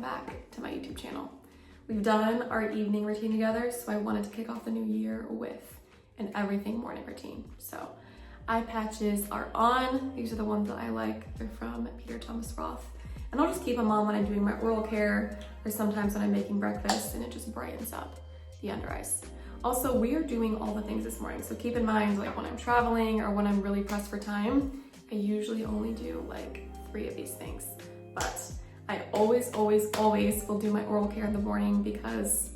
back to my YouTube channel. We've done our evening routine together, so I wanted to kick off the new year with an everything morning routine. So eye patches are on. These are the ones that I like. They're from Peter Thomas Roth. And I'll just keep them on when I'm doing my oral care or sometimes when I'm making breakfast, and it just brightens up the under eyes. Also, we are doing all the things this morning. So keep in mind, like when I'm traveling or when I'm really pressed for time, I usually only do like 3 of these things. But I always will do my oral care in the morning because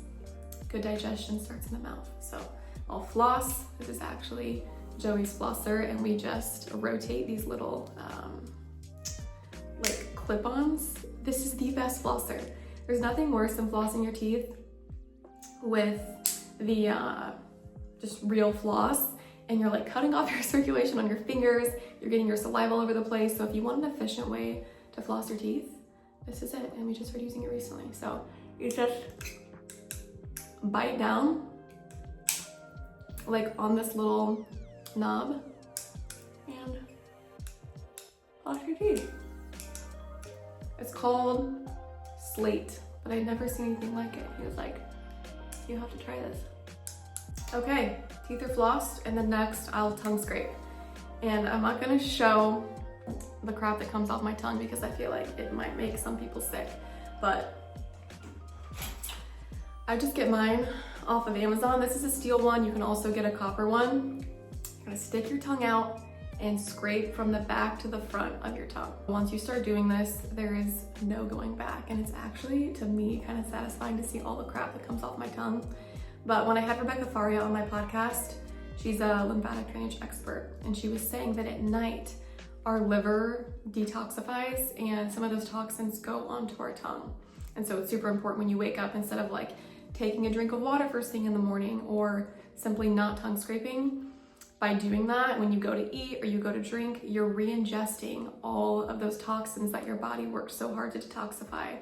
good digestion starts in the mouth. So I'll floss. This is actually Joey's flosser, and we just rotate these little like clip-ons. This is the best flosser. There's nothing worse than flossing your teeth with the just real floss, and you're like cutting off your circulation on your fingers. You're getting your saliva all over the place. So if you want an efficient way to floss your teeth, this is it. And we just started using it recently. So you just bite down like on this little knob and floss your teeth. It's called Slate, but I'd never seen anything like it. He was like, you have to try this. Okay, teeth are flossed, and then next I'll tongue scrape. And I'm not gonna show the crap that comes off my tongue because I feel like it might make some people sick, but I just get mine off of Amazon. This is a steel one. You can also get a copper one. You're gonna stick your tongue out and scrape from the back to the front of your tongue. Once you start doing this, there is no going back, and it's actually, to me, kind of satisfying to see all the crap that comes off my tongue. But when I had Rebecca Faria on my podcast, she's a lymphatic drainage expert, and she was saying that at night, our liver detoxifies and some of those toxins go onto our tongue. And so it's super important when you wake up, instead of like taking a drink of water first thing in the morning or simply not tongue scraping, by doing that, when you go to eat or you go to drink, you're re-ingesting all of those toxins that your body worked so hard to detoxify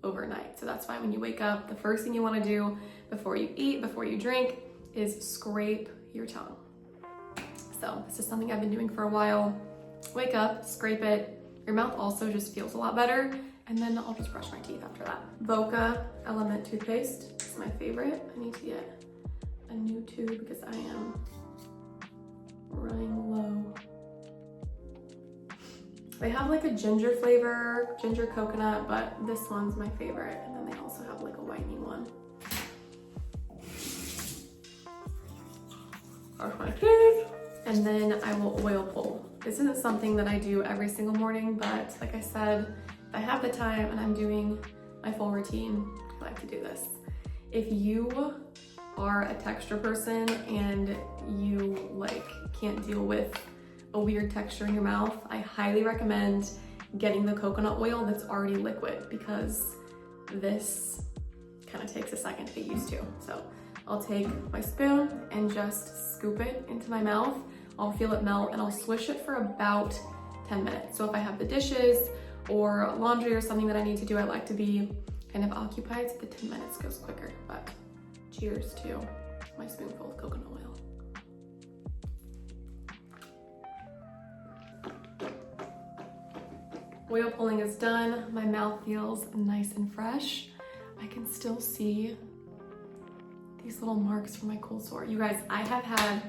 overnight. So that's why when you wake up, the first thing you want to do before you eat, before you drink, is scrape your tongue. So this is something I've been doing for a while. Wake up, scrape it. Your mouth also just feels a lot better. And then I'll just brush my teeth after that. Voca Element toothpaste is my favorite. I need to get a new tube because I am running low. They have like a ginger flavor, ginger coconut, but this one's my favorite. And then they also have like a whitening one. Brush my teeth. And then I will oil pull. This isn't something that I do every single morning, but like I said, if I have the time and I'm doing my full routine, I like to do this. If you are a texture person and you like can't deal with a weird texture in your mouth, I highly recommend getting the coconut oil that's already liquid, because this kind of takes a second to get used to. So I'll take my spoon and just scoop it into my mouth. I'll feel it melt, and I'll swish it for about 10 minutes. So if I have the dishes or laundry or something that I need to do, I like to be kind of occupied so the 10 minutes goes quicker. But cheers to my spoonful of coconut oil. Oil pulling is done. My mouth feels nice and fresh. I can still see these little marks from my cold sore. You guys, I have had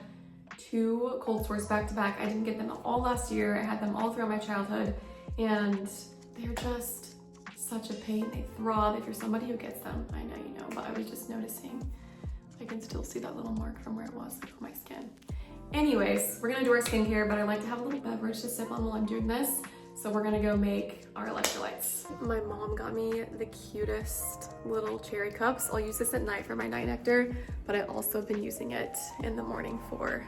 2 cold sores back to back. I didn't get them all last year. I had them all throughout my childhood, and they're just such a pain. They throb. If you're somebody who gets them, I know you know, but I was just noticing I can still see that little mark from where it was on my skin. Anyways, we're gonna do our skincare, but I like to have a little beverage to sip on while I'm doing this. So we're gonna go make our electrolytes. My mom got me the cutest little cherry cups. I'll use this at night for my night nectar, but I also have been using it in the morning for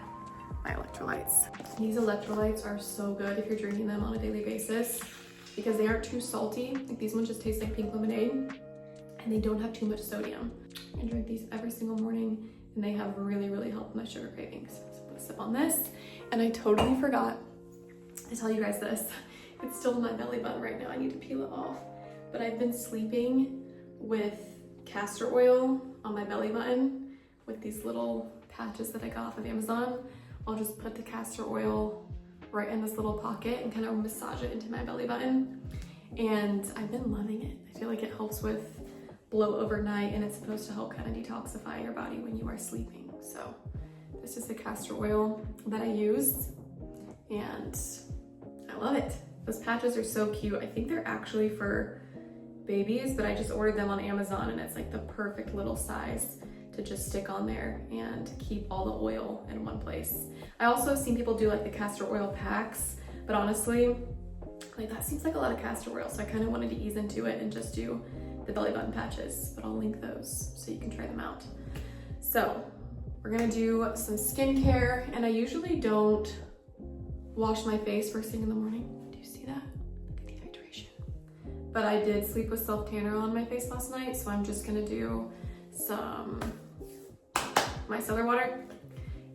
my electrolytes. These electrolytes are so good if you're drinking them on a daily basis because they aren't too salty. Like these ones just taste like pink lemonade and they don't have too much sodium. I drink these every single morning and they have really helped my sugar cravings. So I'm gonna sip on this. And I totally forgot to tell you guys this. It's still in my belly button right now. I need to peel it off. But I've been sleeping with castor oil on my belly button with these little patches that I got off of Amazon. I'll just put the castor oil right in this little pocket and kind of massage it into my belly button. And I've been loving it. I feel like it helps with bloat overnight, and it's supposed to help kind of detoxify your body when you are sleeping. So this is the castor oil that I use, and I love it. Those patches are so cute. I think they're actually for babies, but I just ordered them on Amazon, and it's like the perfect little size to just stick on there and keep all the oil in one place. I also seen people do like the castor oil packs, but honestly, like that seems like a lot of castor oil, so I kind of wanted to ease into it and just do the belly button patches, but I'll link those so you can try them out. So we're gonna do some skincare, and I usually don't wash my face first thing in the morning. Do you see that? Look at the hydration. But I did sleep with self-tanner on my face last night, so I'm just gonna do some micellar water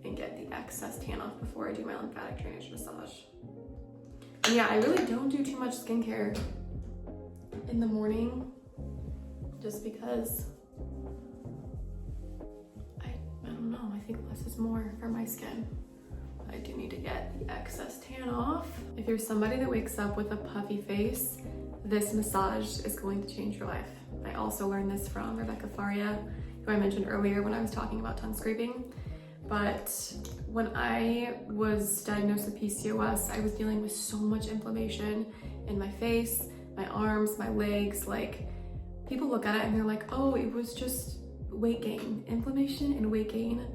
and get the excess tan off before I do my lymphatic drainage massage. And yeah, I really don't do too much skincare in the morning just because I don't know, I think less is more for my skin. I do need to get the excess tan off. If you're somebody that wakes up with a puffy face, this massage is going to change your life. I also learned this from Rebecca Faria, who I mentioned earlier when I was talking about tongue scraping. But when I was diagnosed with PCOS, I was dealing with so much inflammation in my face, my arms, my legs. Like, people look at it and they're like, oh, it was just weight gain. Inflammation and weight gain,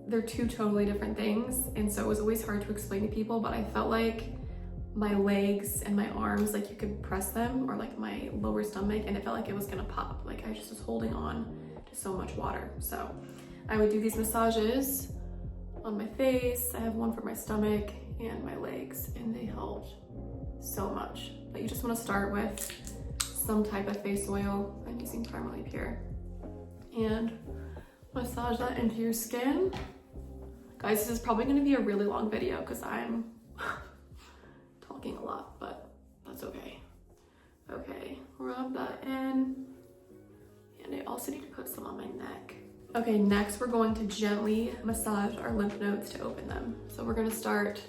they're two totally different things. And so it was always hard to explain to people, but I felt like my legs and my arms, like you could press them, or like my lower stomach, and it felt like it was gonna pop. Like I just was holding on to so much water. So I would do these massages on my face. I have one for my stomach and my legs, and they helped so much. But you just wanna start with some type of face oil. I'm using Primarily Pure. And massage that into your skin. Guys, this is probably gonna be a really long video because I'm talking a lot, but that's okay. Okay, rub that in. And I also need to put some on my neck. Okay, next we're going to gently massage our lymph nodes to open them. So we're gonna start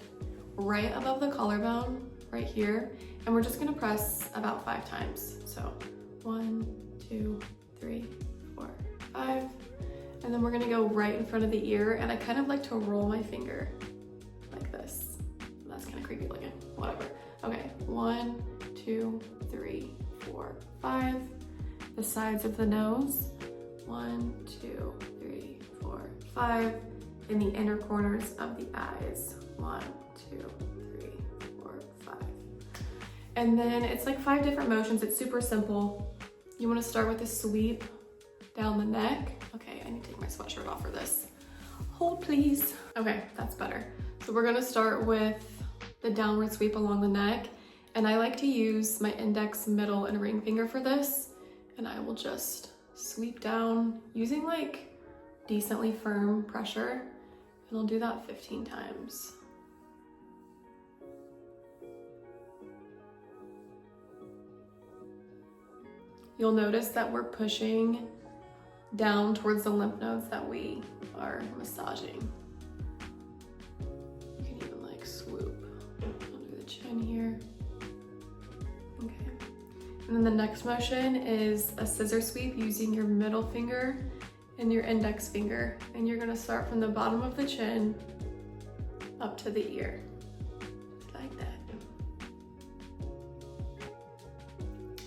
right above the collarbone, right here, and we're just gonna press about 5 times. So 1, 2, 3, 4, 5. And then we're gonna go right in front of the ear, and I kind of like to roll my finger like this. That's kind of creepy looking, whatever. Okay, 1, 2, 3, 4, 5. The sides of the nose, 1, 2, 3, 4, 5. In the inner corners of the eyes, 1, 2, 3, 4, 5. And then it's like 5 different motions. It's super simple. You wanna start with a sweep down the neck. Okay, I need to take my sweatshirt off for this. Hold please. Okay, that's better. So we're gonna start with the downward sweep along the neck. And I like to use my index, middle, and ring finger for this. And I will just sweep down using like decently firm pressure. And I'll do that 15 times. You'll notice that we're pushing down towards the lymph nodes that we are massaging. You can even like swoop under the chin here. Okay. And then the next motion is a scissor sweep using your middle finger and your index finger. And you're gonna start from the bottom of the chin up to the ear, like that.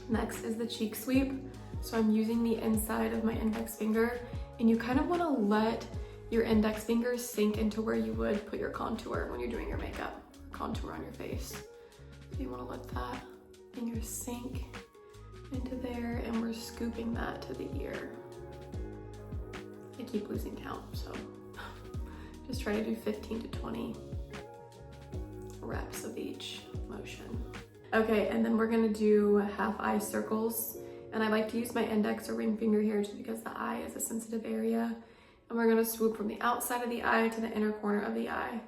Next is the cheek sweep. So I'm using the inside of my index finger, and you kind of want to let your index finger sink into where you would put your contour when you're doing your makeup, contour on your face. So you want to let that finger sink into there, and we're scooping that to the ear. I keep losing count, so just try to do 15 to 20 reps of each motion. Okay, and then we're gonna do half eye circles. And I like to use my index or ring finger here just because the eye is a sensitive area. And we're gonna swoop from the outside of the eye to the inner corner of the eye.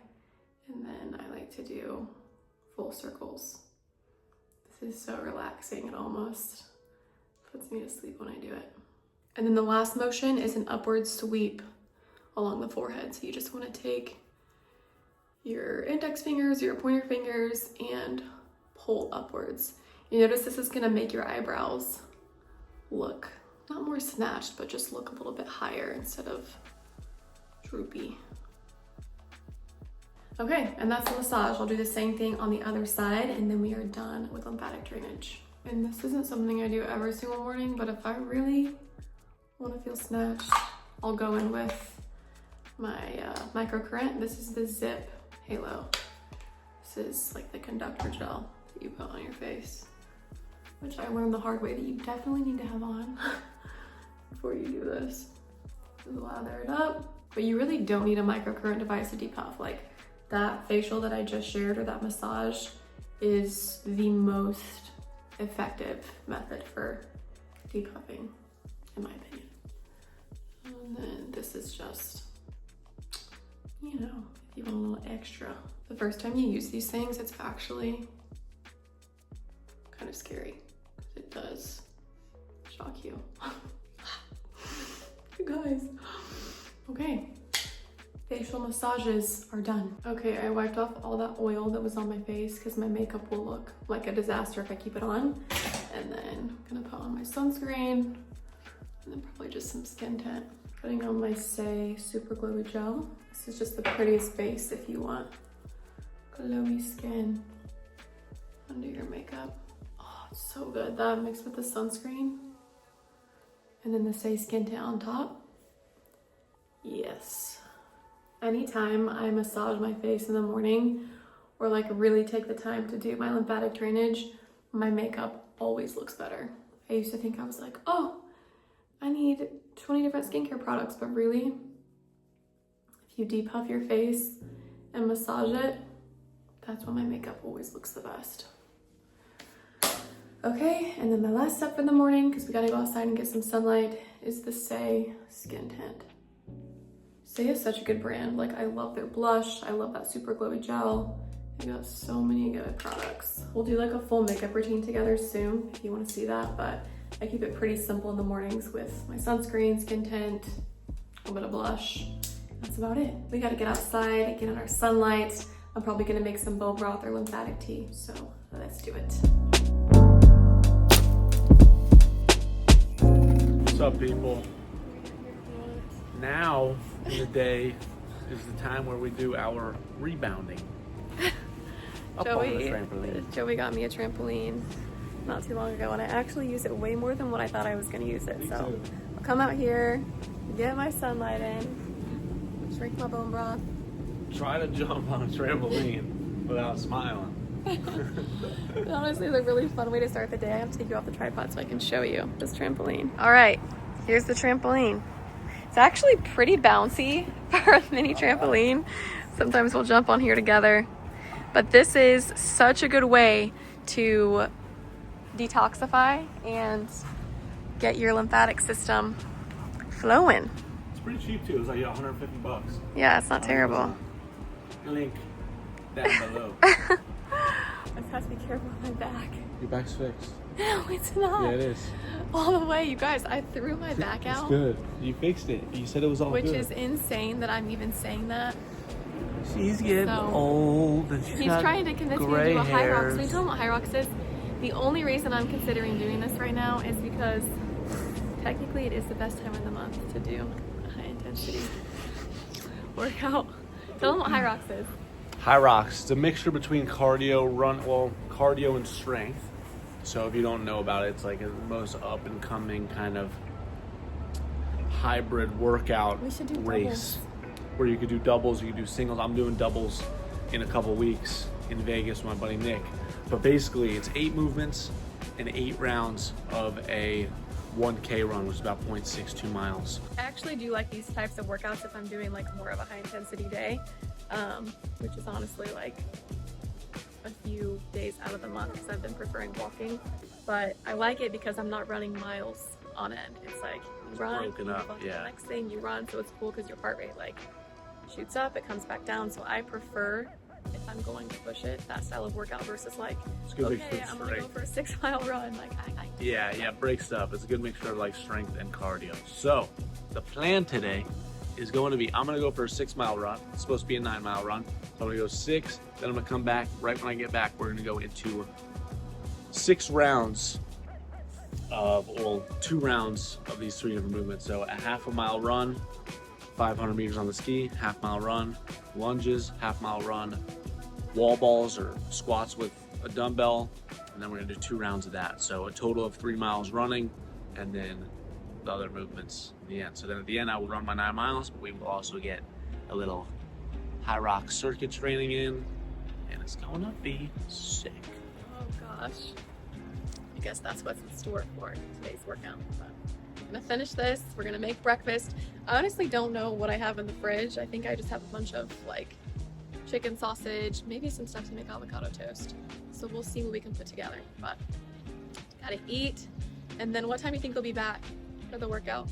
And then I like to do full circles. This is so relaxing, it almost puts me to sleep when I do it. And then the last motion is an upward sweep along the forehead. So you just wanna take your index fingers, your pointer fingers, and pull upwards. You notice this is gonna make your eyebrows look, not more snatched, but just look a little bit higher instead of droopy. Okay, and that's the massage. I'll do the same thing on the other side, and then we are done with lymphatic drainage. And this isn't something I do every single morning, but if I really want to feel snatched, I'll go in with my microcurrent. This is the Zip Halo. This is like the conductor gel that you put on your face, which I learned the hard way that you definitely need to have on before you do this. Just lather it up, but you really don't need a microcurrent device to depuff. Like, that facial that I just shared, or that massage, is the most effective method for depuffing, in my opinion. And then this is just, you know, if you want a little extra. The first time you use these things, it's actually kind of scary, because it does shock you. You guys. Okay. Facial massages are done. Okay, I wiped off all that oil that was on my face because my makeup will look like a disaster if I keep it on. And then I'm gonna put on my sunscreen, and then probably just some skin tint. Putting on my Say Super Glowy Gel. This is just the prettiest base if you want glowy skin under your makeup. Oh, it's so good. That mixed with the sunscreen. And then the Say Skin Tint on top. Yes. Anytime I massage my face in the morning, or like really take the time to do my lymphatic drainage, my makeup always looks better. I used to think I was like, oh, I need 20 different skincare products, but really, if you depuff your face and massage it, that's when my makeup always looks the best. Okay, and then my last step for the morning, because we gotta go outside and get some sunlight, is the Say Skin Tint. Say is such a good brand. Like, I love their blush. I love that Super Glowy Gel. They got so many good products. We'll do like a full makeup routine together soon if you want to see that, but I keep it pretty simple in the mornings with my sunscreen, skin tint, a little bit of blush. That's about it. We got to get outside, get in our sunlight. I'm probably going to make some bone broth or lymphatic tea, so let's do it. What's up, people? Now in the day is the time where we do our rebounding. Up on the trampoline. Joey got me a trampoline not too long ago, and I actually use it way more than what I thought I was going to use it. So I'll come out here, get my sunlight in, drink my bone broth. Try to jump on a trampoline without smiling. But honestly, it's a really fun way to start the day. I have to take you off the tripod so I can show you this trampoline. All right, here's the trampoline. It's actually pretty bouncy for a mini trampoline. Sometimes we'll jump on here together. But this is such a good way to detoxify and get your lymphatic system flowing. It's pretty cheap too. It's like $150. Yeah, it's not terrible. Link down below. I just have to be careful with my back. Your back's fixed. No, it's not. Yeah, it is. All the way, you guys. I threw my back out. It's good. You fixed it. You said it was all good. Which is insane that I'm even saying that. She's getting old and she's trying to convince me to do a high rock. So you tell him what high rocks is. The only reason I'm considering doing this right now is because technically it is the best time of the month to do a high intensity workout. Tell them what high rocks is. High rocks. It's a mixture between cardio and strength. So if you don't know about it, it's like the most up and coming kind of hybrid workout race where you could do doubles, you could do singles. I'm doing doubles in a couple weeks in Vegas with my buddy Nick. But basically it's 8 movements and 8 rounds of a 1K run, which is about 0.62 miles. I actually do like these types of workouts if I'm doing like more of a high intensity day, which is honestly like a few days out of the month because I've been preferring walking. But I like it because I'm not running miles on end. It's like you run, broken up, the next thing you run, so it's cool because your heart rate like shoots up, it comes back down. So I prefer, if I'm going to push it, that style of workout versus like, okay, I'm gonna go for a 6-mile run. Like yeah, breaks up. It's a good mixture of like strength and cardio. So the plan today is going to be, I'm gonna go for a 6-mile run. It's supposed to be a 9-mile run. So I'm gonna go 6, then I'm gonna come back. Right when I get back, we're gonna go into 6 rounds, 2 rounds of these 3 different movements. So a half a mile run, 500 meters on the ski, half mile run, lunges, half mile run, wall balls or squats with a dumbbell, and then we're gonna do 2 rounds of that. So a total of 3 miles running, and then the other movements at the end. So then at the end, I will run my 9 miles, but we will also get a little high rock circuit training in, and it's gonna be sick. Oh gosh. I guess that's what's in store for today's workout. But I'm gonna finish this. We're gonna make breakfast. I honestly don't know what I have in the fridge. I think I just have a bunch of like chicken sausage, maybe some stuff to make avocado toast. So we'll see what we can put together. But gotta eat. And then what time do you think we'll be back for the workout?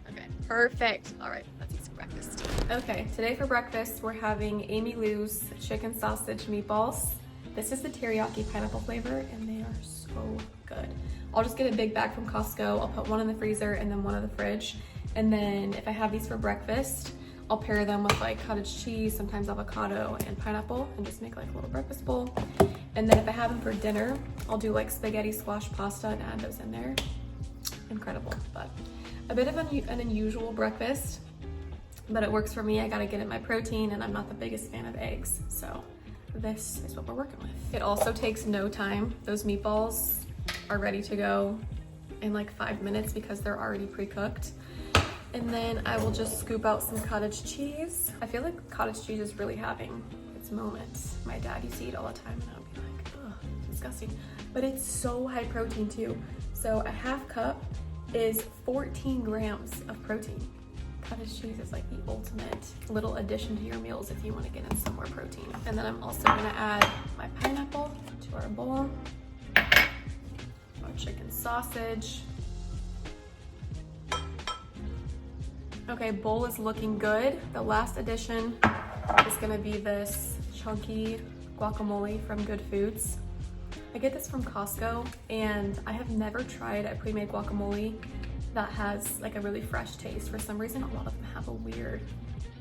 Okay, perfect. All right, let's eat some breakfast. Okay, today for breakfast, we're having Amy Lou's chicken sausage meatballs. This is the teriyaki pineapple flavor, and they are so good. I'll just get a big bag from Costco. I'll put one in the freezer and then one in the fridge. And then if I have these for breakfast, I'll pair them with like cottage cheese, sometimes avocado and pineapple, and just make like a little breakfast bowl. And then if I have them for dinner, I'll do like spaghetti squash pasta and add those in there. Incredible, but a bit of an unusual breakfast, but it works for me. I gotta get in my protein, and I'm not the biggest fan of eggs, so this is what we're working with. It also takes no time. Those meatballs are ready to go in like 5 minutes because they're already pre-cooked. And then I will just scoop out some cottage cheese. I feel like cottage cheese is really having its moment. My dad used to eat all the time, and I would be like, ugh, disgusting. But it's so high protein too. So a half cup is 14 grams of protein. Cottage cheese is like the ultimate little addition to your meals if you want to get in some more protein. And then I'm also gonna add my pineapple to our bowl, our chicken sausage. Okay, bowl is looking good. The last addition is gonna be this chunky guacamole from Good Foods. I get this from Costco, and I have never tried a pre-made guacamole that has like a really fresh taste. For some reason, a lot of them have a weird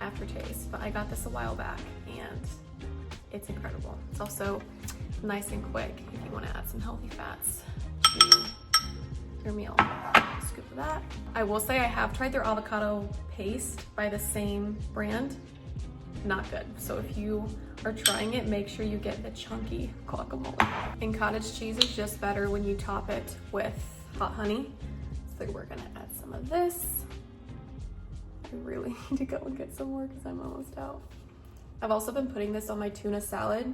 aftertaste, but I got this a while back and it's incredible. It's also nice and quick if you want to add some healthy fats to your meal. Scoop of that. I will say I have tried their avocado paste by the same brand. Not good. So if you are trying it, make sure you get the chunky guacamole. And cottage cheese is just better when you top it with hot honey. So we're gonna add some of this. I really need to go and get some more because I'm almost out. I've also been putting this on my tuna salad.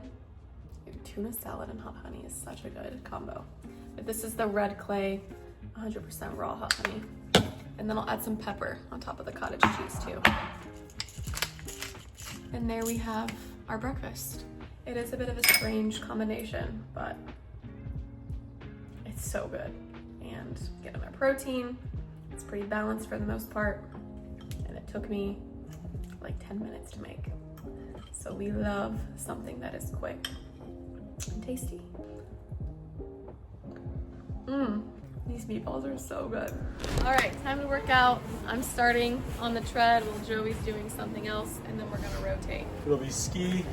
Tuna salad and hot honey is such a good combo. But this is the red clay, 100% raw hot honey. And then I'll add some pepper on top of the cottage cheese too. And there we have our breakfast. It is a bit of a strange combination, but it's so good. And getting my protein, it's pretty balanced for the most part. And it took me like 10 minutes to make. So we love something that is quick and tasty. These meatballs are so good. All right, time to work out. I'm starting on the tread while Joey's doing something else, and then we're gonna rotate. It'll be ski,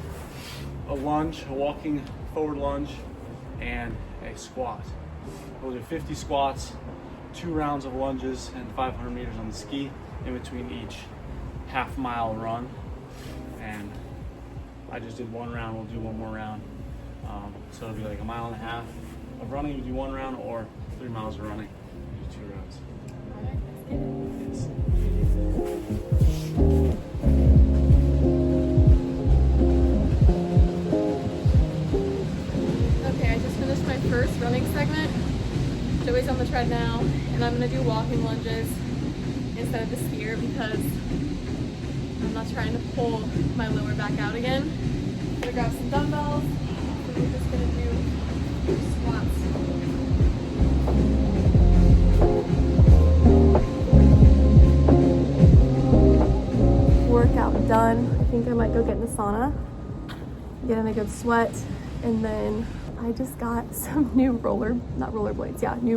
a lunge, a walking forward lunge, and a squat. We'll do 50 squats, 2 rounds of lunges, and 500 meters on the ski in between each half-mile run. And I just did 1 round, we'll do 1 more round. So it'll be like 1.5 miles of running, you do 1 round, or 3 miles of running, you do 2 rounds. All right, let's get it. Okay, I just finished my first running segment. Joey's on the tread now, and I'm gonna do walking lunges instead of the skier because I'm not trying to pull my lower back out again. I'm gonna grab some dumbbells, and we're just gonna do squats. Workout done. I think I might go get in the sauna, get in a good sweat, and then I just got some new new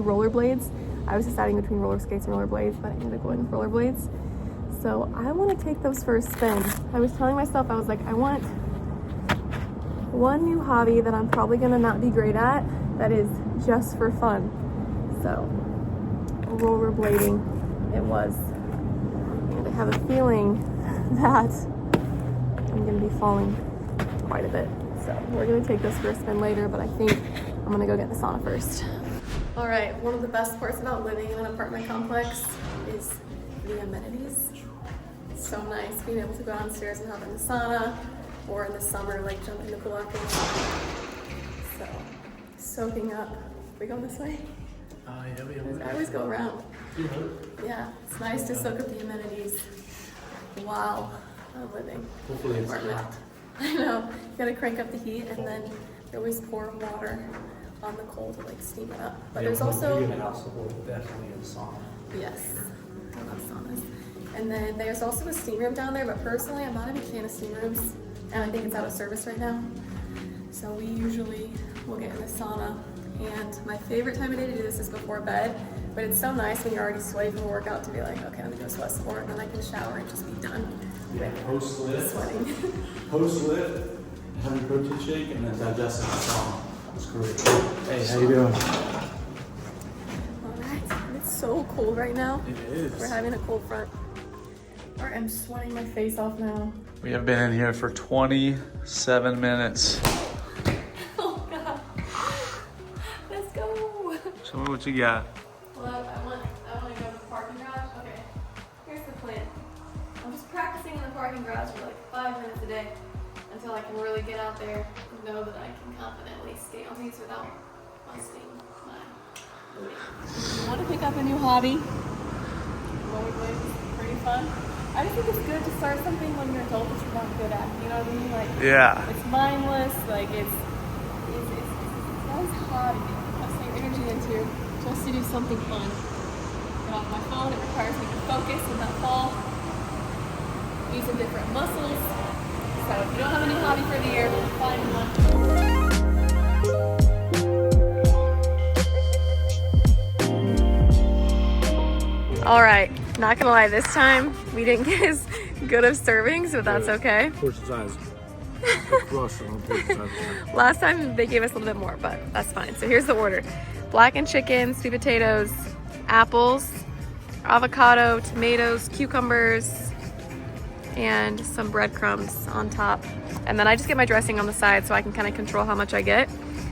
rollerblades. I was deciding between roller skates and rollerblades, but I ended up going with rollerblades. So I want to take those for a spin. I was telling myself, I was like, I want one new hobby that I'm probably gonna not be great at, that is just for fun. So, rollerblading it was. And I have a feeling that I'm gonna be falling quite a bit. So we're gonna take this for a spin later, but I think I'm gonna go get the sauna first. All right, one of the best parts about living in an apartment complex is the amenities. It's so nice being able to go downstairs and hop in the sauna, or in the summer, like jump in the pool after the sauna. So, soaking up. We going this way? Yeah, I always go around. Yeah, it's nice to soak up the amenities while living. Hopefully it's hot. I know. You gotta crank up the heat, and then they always pour water on the coal to like steam it up. But there's also definitely a sauna. yes, I love saunas. And then there's also a steam room down there. But personally, I'm not a big fan of steam rooms, and I think it's out of service right now. So we usually will get in the sauna. And my favorite time of day to do this is before bed. But it's so nice when you're already sweaty from a workout to be like, okay, I'm gonna go sweat some more, and then I can shower and just be done. Yeah, post lift. Sweating. Post lift, have your protein shake, and then digest in the sauna. That's great. Hey, how you doing? All right, it's so cold right now. It is. We're having a cold front. All right, I'm sweating my face off now. We have been in here for 27 minutes. Oh God. Let's go. Show me what you got. Well, I want to go to the parking garage. Okay, here's the plan. I'm just practicing in the parking garage for like 5 minutes a day until I can really get out there and know that I can confidently skate on these without busting my booty. I want to pick up a new hobby. Rollerblades is pretty fun. I just think it's good to start something when you're an adult that you're not good at. You know what I mean? Like, Yeah. it's mindless. Like it's a nice hobby. That's your energy into just to do something fun. Get off my phone. It requires me to focus and not fall. Using different muscles. So if you don't have a new hobby for the year, find one. All right, not gonna lie, this time we didn't get as good of servings, but that's okay. Portion size. Last time they gave us a little bit more, but that's fine. So here's the order. Blackened chicken, sweet potatoes, apples, avocado, tomatoes, cucumbers, and some breadcrumbs on top. And then I just get my dressing on the side so I can kind of control how much I get.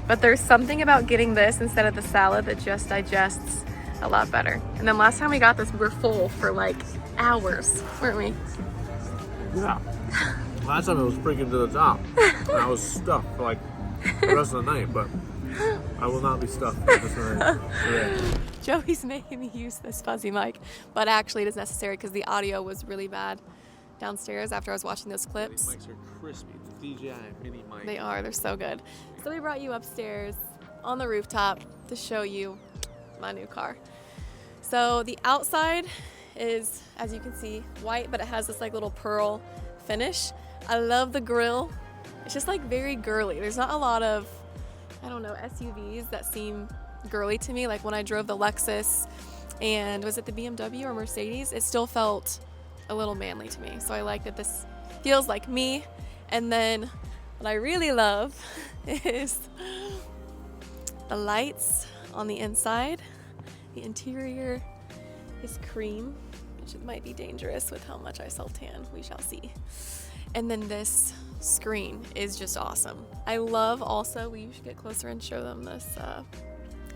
But there's something about getting this instead of the salad that just digests a lot better. And then last time we got this, we were full for like hours, weren't we? Yeah. Last time it was freaking to the top. And I was stuffed for like the rest of the night, but I will not be stuffed for the rest of the night. Yeah. Joey's making me use this fuzzy mic, but actually it is necessary because the audio was really bad downstairs after I was watching those clips. These mics are crispy. It's a DJI mini mic. They are, they're so good. So we brought you upstairs on the rooftop to show you my new car. So the outside is, as you can see, white, but it has this like little pearl finish. I love the grille. It's just like very girly. There's not a lot of, I don't know, SUVs that seem girly to me. Like when I drove the Lexus and was it the BMW or Mercedes, it still felt a little manly to me. So I like that this feels like me. And then what I really love is the lights on the inside. The interior is cream, which might be dangerous with how much I self-tan. We shall see. And then this screen is just awesome. I love also, we should get closer and show them this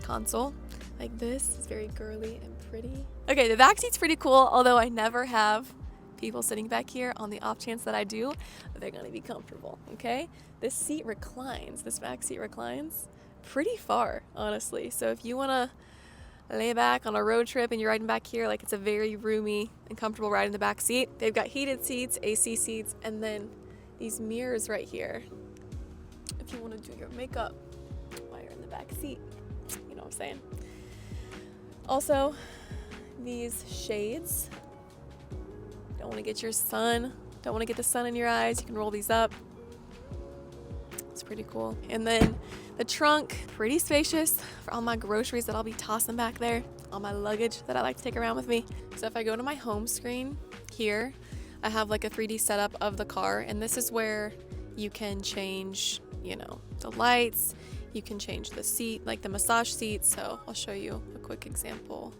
console. Like this is very girly and pretty. Okay, the back seat's pretty cool, although I never have people sitting back here. On the off chance that I do, they're gonna be comfortable, okay? This seat reclines, this back seat reclines pretty far, honestly. So if you wanna lay back on a road trip and you're riding back here, like it's a very roomy and comfortable ride in the back seat. They've got heated seats, AC seats, and then these mirrors right here. If you want to do your makeup while you're in the back seat, you know what I'm saying? Also, these shades. Don't want to get your sun, don't want to get the sun in your eyes, you can roll these up. It's pretty cool. And then the trunk, pretty spacious for all my groceries that I'll be tossing back there, all my luggage that I like to take around with me. So if I go to my home screen here, I have like a 3D setup of the car, and this is where you can change, you know, the lights. You can change the seat, like the massage seat. So I'll show you a quick example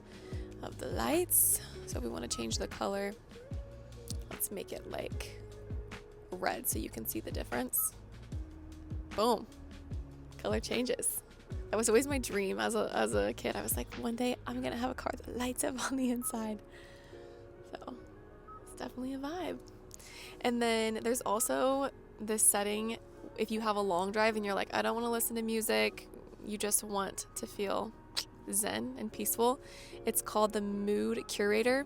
of the lights. So if we want to change the color, let's make it like red so you can see the difference. Boom, color changes. That was always my dream as a kid. I was like, one day I'm gonna have a car that lights up on the inside. So it's definitely a vibe. And then there's also this setting if you have a long drive and you're like, I don't want to listen to music, you just want to feel zen and peaceful. It's called the Mood Curator.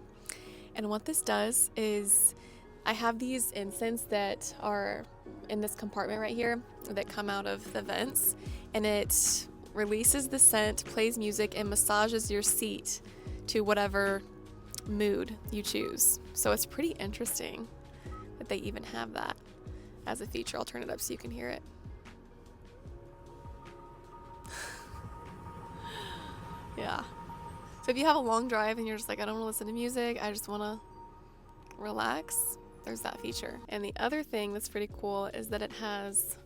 And what this does is I have these incense that are in this compartment right here that come out of the vents, and it releases the scent, plays music, and massages your seat to whatever mood you choose. So it's pretty interesting that they even have that as a feature. I'll turn it up so you can hear it. Yeah. So if you have a long drive and you're just like, I don't want to listen to music, I just want to relax, there's that feature. And the other thing that's pretty cool is that it has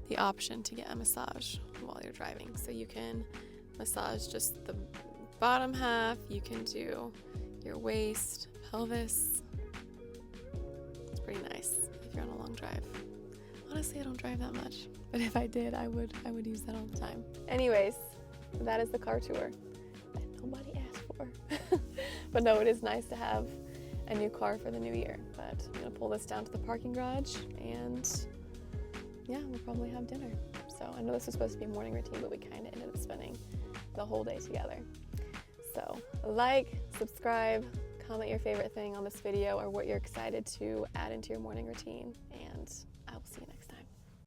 the option to get a massage while you're driving. So you can massage just the bottom half, you can do your waist, pelvis. It's pretty nice if you're on a long drive. Honestly, I don't drive that much, but if I did, I would use that all the time. Anyways, that is the car tour that nobody asked for. But no, it is nice to have a new car for the new year. But I'm gonna pull this down to the parking garage, and yeah, we'll probably have dinner. So I know this was supposed to be a morning routine, but we kind of ended up spending the whole day together. So like, subscribe, comment your favorite thing on this video or what you're excited to add into your morning routine, and I will see you next time.